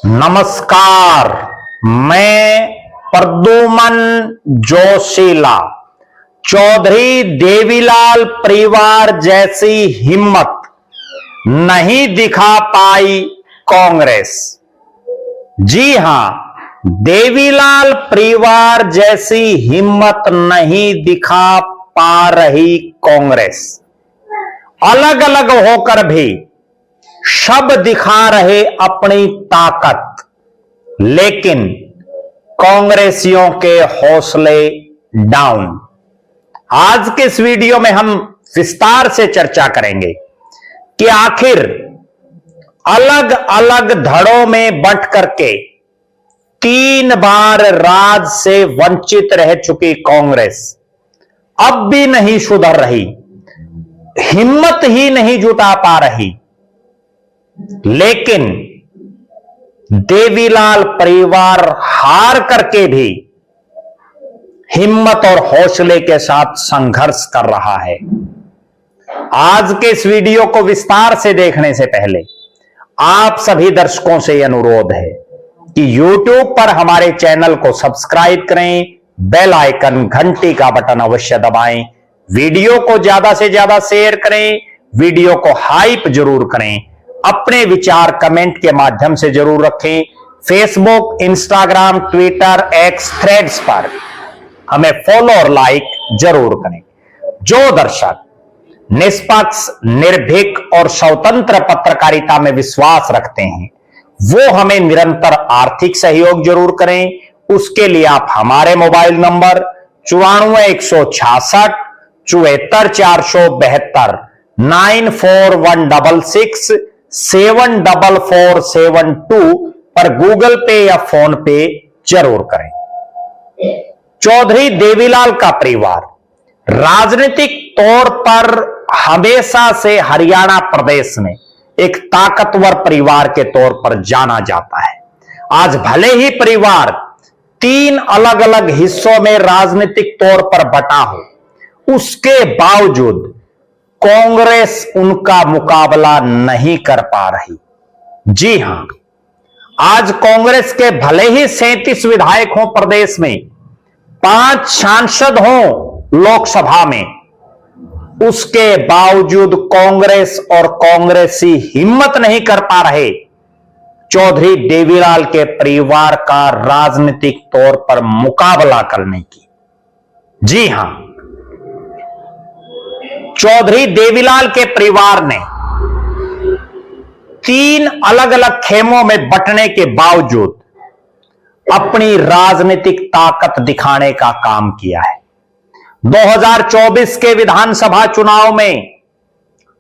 नमस्कार, मैं प्रद्युमन जोशीला। चौधरी देवीलाल परिवार जैसी हिम्मत नहीं दिखा पाई कांग्रेस। जी हां, देवीलाल परिवार जैसी हिम्मत नहीं दिखा पा रही कांग्रेस। अलग अलग होकर भी सब दिखा रहे अपनी ताकत, लेकिन कांग्रेसियों के हौसले डाउन। आज के इस वीडियो में हम विस्तार से चर्चा करेंगे कि आखिर अलग अलग धड़ों में बंट करके 3 बार राज से वंचित रह चुकी कांग्रेस अब भी नहीं सुधर रही, हिम्मत ही नहीं जुटा पा रही। लेकिन देवीलाल परिवार हार करके भी हिम्मत और हौसले के साथ संघर्ष कर रहा है। आज के इस वीडियो को विस्तार से देखने से पहले आप सभी दर्शकों से यह अनुरोध है कि YouTube पर हमारे चैनल को सब्सक्राइब करें, बेल आइकन घंटी का बटन अवश्य दबाएं, वीडियो को ज्यादा से ज्यादा शेयर करें, वीडियो को हाइप जरूर करें, अपने विचार कमेंट के माध्यम से जरूर रखें। Facebook, Instagram, Twitter, x, threads पर हमें फॉलो और लाइक जरूर करें। जो दर्शक निष्पक्ष, निर्भीक और स्वतंत्र पत्रकारिता में विश्वास रखते हैं वो हमें निरंतर आर्थिक सहयोग जरूर करें। उसके लिए आप हमारे मोबाइल नंबर 94 166 74 472 94 166 74472 पर गूगल पे या फोन पे जरूर करें। चौधरी देवीलाल का परिवार राजनीतिक तौर पर हमेशा से हरियाणा प्रदेश में एक ताकतवर परिवार के तौर पर जाना जाता है। आज भले ही परिवार 3 अलग अलग हिस्सों में राजनीतिक तौर पर बटा हो, उसके बावजूद कांग्रेस उनका मुकाबला नहीं कर पा रही। जी हां, आज कांग्रेस के भले ही 37 विधायक हों प्रदेश में, 5 सांसद हों लोकसभा में, उसके बावजूद कांग्रेस और कांग्रेसी हिम्मत नहीं कर पा रहे चौधरी देवीलाल के परिवार का राजनीतिक तौर पर मुकाबला करने की। जी हां, चौधरी देवीलाल के परिवार ने 3 अलग अलग खेमों में बंटने के बावजूद अपनी राजनीतिक ताकत दिखाने का काम किया है। 2024 के विधानसभा चुनाव में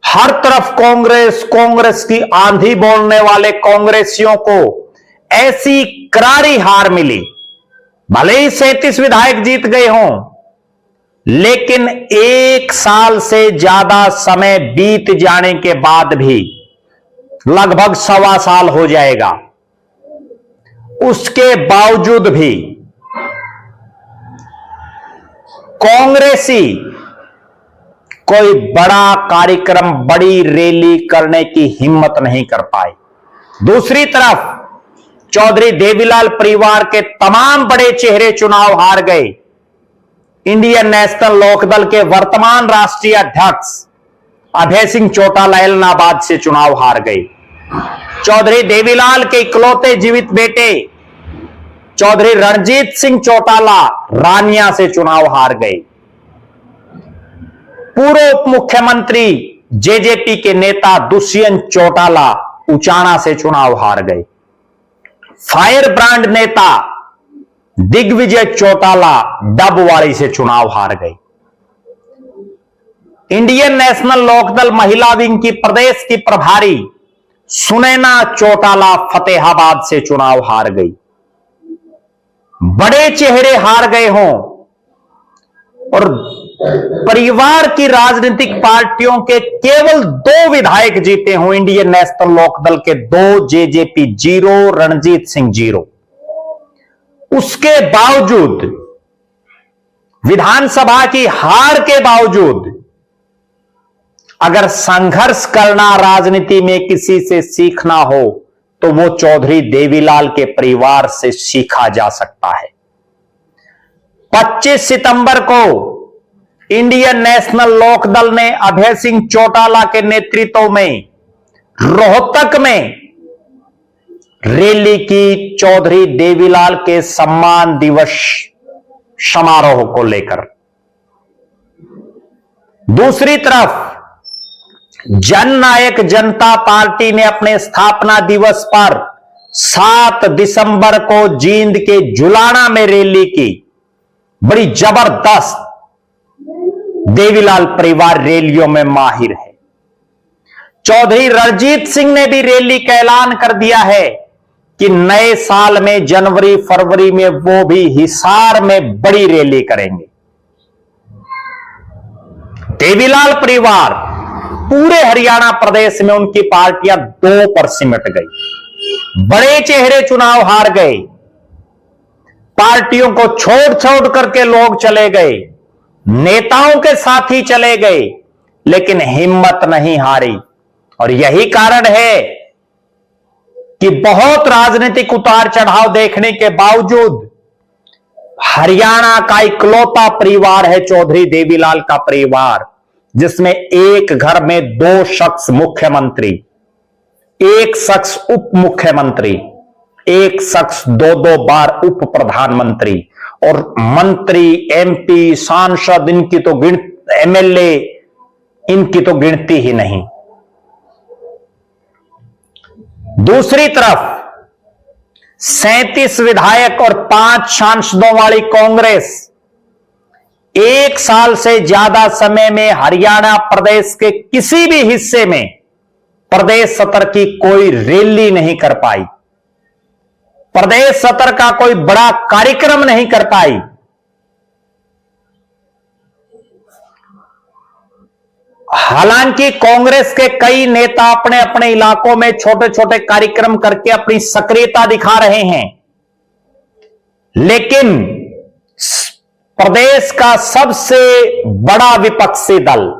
हर तरफ कांग्रेस की आंधी बोलने वाले कांग्रेसियों को ऐसी करारी हार मिली। भले ही 37 विधायक जीत गए हों, लेकिन 1 साल से ज्यादा समय बीत जाने के बाद भी, लगभग 1.25 साल हो जाएगा, उसके बावजूद भी कांग्रेसी कोई बड़ा कार्यक्रम, बड़ी रैली करने की हिम्मत नहीं कर पाए। दूसरी तरफ चौधरी देवीलाल परिवार के तमाम बड़े चेहरे चुनाव हार गए। इंडियन नेशनल लोकदल के वर्तमान राष्ट्रीय अध्यक्ष अभय सिंह चौटाला इलाहाबाद से चुनाव हार गए। चौधरी देवीलाल के इकलौते जीवित बेटे चौधरी रणजीत सिंह चौटाला रानिया से चुनाव हार गए। पूर्व उप मुख्यमंत्री जेजेपी के नेता दुष्यंत चौटाला उचाना से चुनाव हार गए। फायर ब्रांड नेता दिग्विजय चौटाला डबवाड़ी से चुनाव हार गए। इंडियन नेशनल लोकदल महिला विंग की प्रदेश की प्रभारी सुनैना चौटाला फतेहाबाद से चुनाव हार गई। बड़े चेहरे हार गए हों और परिवार की राजनीतिक पार्टियों के केवल 2 विधायक जीते हों, इंडियन नेशनल लोकदल के 2, जेजेपी 0, रणजीत सिंह 0, उसके बावजूद, विधानसभा की हार के बावजूद, अगर संघर्ष करना राजनीति में किसी से सीखना हो तो वो चौधरी देवीलाल के परिवार से सीखा जा सकता है। 25 सितंबर को इंडियन नेशनल लोकदल ने अभय सिंह चौटाला के नेतृत्व में रोहतक में रैली की, चौधरी देवीलाल के सम्मान दिवस समारोह को लेकर। दूसरी तरफ जननायक जनता पार्टी ने अपने स्थापना दिवस पर 7 दिसंबर को जींद के जुलाना में रैली की। बड़ी जबरदस्त, देवीलाल परिवार रैलियों में माहिर है। चौधरी रणजीत सिंह ने भी रैली का ऐलान कर दिया है कि नए साल में जनवरी फरवरी में वो भी हिसार में बड़ी रैली करेंगे। देवीलाल परिवार पूरे हरियाणा प्रदेश में उनकी पार्टियां 2 पर सिमट गई। बड़े चेहरे चुनाव हार गए, पार्टियों को छोड़ छोड़ करके लोग चले गए, नेताओं के साथ ही चले गए, लेकिन हिम्मत नहीं हारी। और यही कारण है कि बहुत राजनीतिक उतार चढ़ाव देखने के बावजूद हरियाणा का इकलौता परिवार है चौधरी देवीलाल का परिवार, जिसमें एक घर में 2 शख्स मुख्यमंत्री, एक शख्स उप मुख्यमंत्री, एक शख्स 2-2 बार उप प्रधानमंत्री, और मंत्री, एमपी, सांसद, इनकी तो एमएलए, इनकी तो गिनती ही नहीं। दूसरी तरफ 37 विधायक और 5 सांसदों वाली कांग्रेस 1 साल से ज्यादा समय में हरियाणा प्रदेश के किसी भी हिस्से में प्रदेश सत्र की कोई रैली नहीं कर पाई, प्रदेश सत्र का कोई बड़ा कार्यक्रम नहीं कर पाई। हालांकि कांग्रेस के कई नेता अपने अपने इलाकों में छोटे छोटे कार्यक्रम करके अपनी सक्रियता दिखा रहे हैं, लेकिन प्रदेश का सबसे बड़ा विपक्षी दल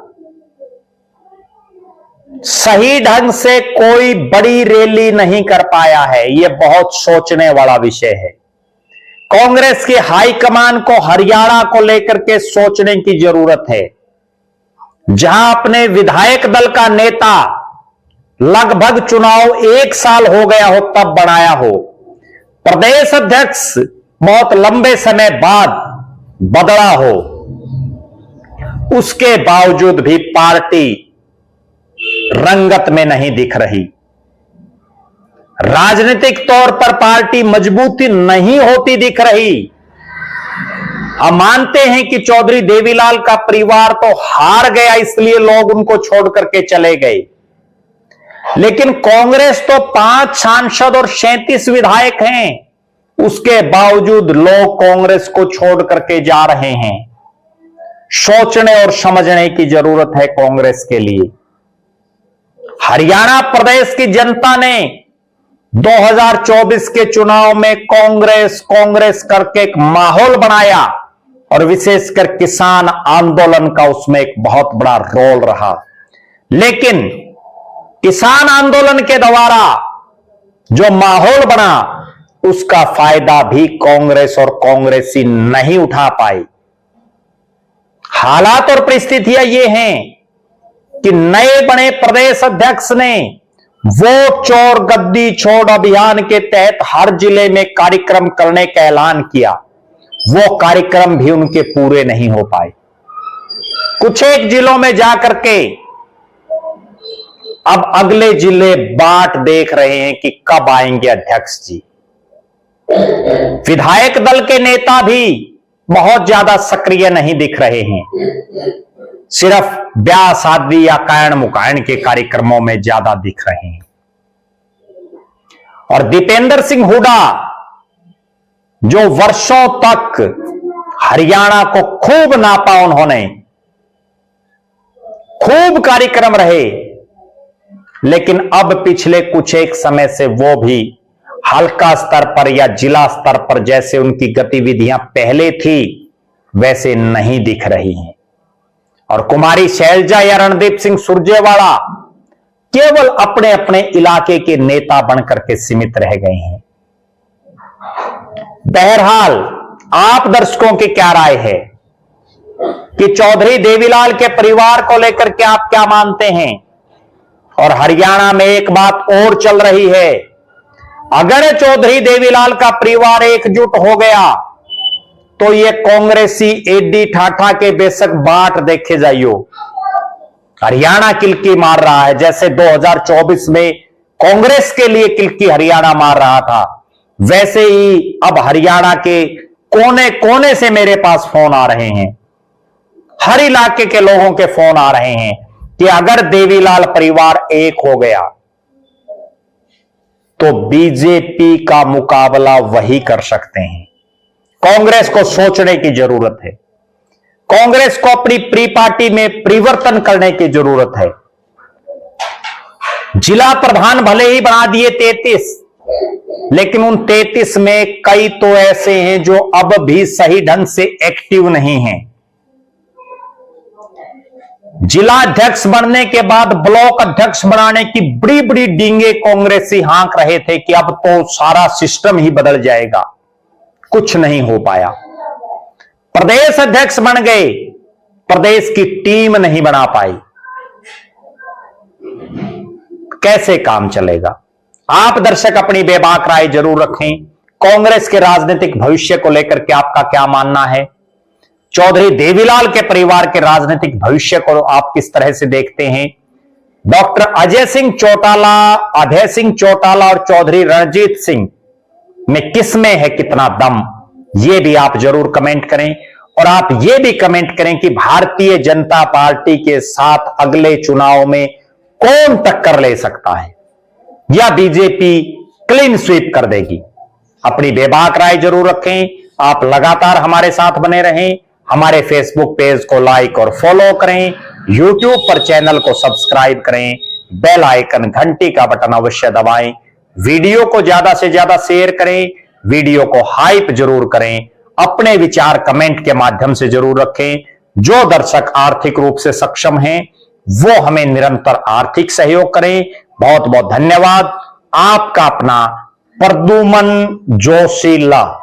सही ढंग से कोई बड़ी रैली नहीं कर पाया है। यह बहुत सोचने वाला विषय है। कांग्रेस की हाईकमान को हरियाणा को लेकर के सोचने की जरूरत है। जहां अपने विधायक दल का नेता लगभग चुनाव 1 साल हो गया हो तब बनाया हो, प्रदेश अध्यक्ष बहुत लंबे समय बाद बदला हो, उसके बावजूद भी पार्टी रंगत में नहीं दिख रही। राजनीतिक तौर पर पार्टी मजबूती नहीं होती दिख रही। हम मानते हैं कि चौधरी देवीलाल का परिवार तो हार गया, इसलिए लोग उनको छोड़ करके चले गए, लेकिन कांग्रेस तो 5 सांसद और 37 विधायक हैं, उसके बावजूद लोग कांग्रेस को छोड़ करके जा रहे हैं। सोचने और समझने की जरूरत है कांग्रेस के लिए। हरियाणा प्रदेश की जनता ने 2024 के चुनाव में कांग्रेस करके एक माहौल बनाया, और विशेषकर किसान आंदोलन का उसमें एक बहुत बड़ा रोल रहा। लेकिन किसान आंदोलन के द्वारा जो माहौल बना, उसका फायदा भी कांग्रेस और कांग्रेसी नहीं उठा पाई। हालात और परिस्थितियां ये हैं कि नए बने प्रदेश अध्यक्ष ने वोट चोर गद्दी छोड़ अभियान के तहत हर जिले में कार्यक्रम करने का ऐलान किया। वो कार्यक्रम भी उनके पूरे नहीं हो पाए। कुछ एक जिलों में जाकर के अब अगले जिले बाट देख रहे हैं कि कब आएंगे अध्यक्ष जी। विधायक दल के नेता भी बहुत ज्यादा सक्रिय नहीं दिख रहे हैं, सिर्फ ब्याह शादी या कायण मुकायण के कार्यक्रमों में ज्यादा दिख रहे हैं। और दीपेंद्र सिंह हुड्डा, जो वर्षों तक हरियाणा को खूब नापा, उन्होंने खूब कार्यक्रम रहे, लेकिन अब पिछले कुछ एक समय से वो भी हल्का स्तर पर या जिला स्तर पर जैसे उनकी गतिविधियां पहले थी वैसे नहीं दिख रही हैं। और कुमारी शैलजा या रणदीप सिंह सुरजेवाला केवल अपने अपने इलाके के नेता बनकर के सीमित रह गए हैं। बहरहाल आप दर्शकों की क्या राय है कि चौधरी देवीलाल के परिवार को लेकर के आप क्या मानते हैं? और हरियाणा में एक बात और चल रही है, अगर चौधरी देवीलाल का परिवार एकजुट हो गया तो ये कांग्रेसी एडी ठाठा के बेशक बाट देखे जाइयो। हरियाणा किलकी मार रहा है, जैसे 2024 में कांग्रेस के लिए किलकी हरियाणा मार रहा था, वैसे ही अब हरियाणा के कोने कोने से मेरे पास फोन आ रहे हैं, हर इलाके के लोगों के फोन आ रहे हैं कि अगर देवीलाल परिवार एक हो गया तो बीजेपी का मुकाबला वही कर सकते हैं। कांग्रेस को सोचने की जरूरत है, कांग्रेस को अपनी प्री पार्टी में परिवर्तन करने की जरूरत है। जिला प्रधान भले ही बना दिए 33, लेकिन उन 33 में कई तो ऐसे हैं जो अब भी सही ढंग से एक्टिव नहीं हैं। जिला अध्यक्ष बनने के बाद ब्लॉक अध्यक्ष बनाने की बड़ी बड़ी डींगे कांग्रेसी हाँक रहे थे कि अब तो सारा सिस्टम ही बदल जाएगा, कुछ नहीं हो पाया। प्रदेश अध्यक्ष बन गए, प्रदेश की टीम नहीं बना पाई, कैसे काम चलेगा? आप दर्शक अपनी बेबाक राय जरूर रखें। कांग्रेस के राजनीतिक भविष्य को लेकर के आपका क्या मानना है? चौधरी देवीलाल के परिवार के राजनीतिक भविष्य को आप किस तरह से देखते हैं? डॉक्टर अजय सिंह चौटाला और चौधरी रणजीत सिंह में किस में है कितना दम, ये भी आप जरूर कमेंट करें। और आप ये भी कमेंट करें कि भारतीय जनता पार्टी के साथ अगले चुनाव में कौन टक्कर ले सकता है, या बीजेपी क्लीन स्वीप कर देगी? अपनी बेबाक राय जरूर रखें। आप लगातार हमारे साथ बने रहें। हमारे फेसबुक पेज को लाइक और फॉलो करें, यूट्यूब पर चैनल को सब्सक्राइब करें, बेल आइकन घंटी का बटन अवश्य दबाएं, वीडियो को ज्यादा से ज्यादा शेयर करें, वीडियो को हाइप जरूर करें, अपने विचार कमेंट के माध्यम से जरूर रखें। जो दर्शक आर्थिक रूप से सक्षम हैं वो हमें निरंतर आर्थिक सहयोग करें। बहुत बहुत धन्यवाद। आपका अपना प्रद्युमन जोशीला।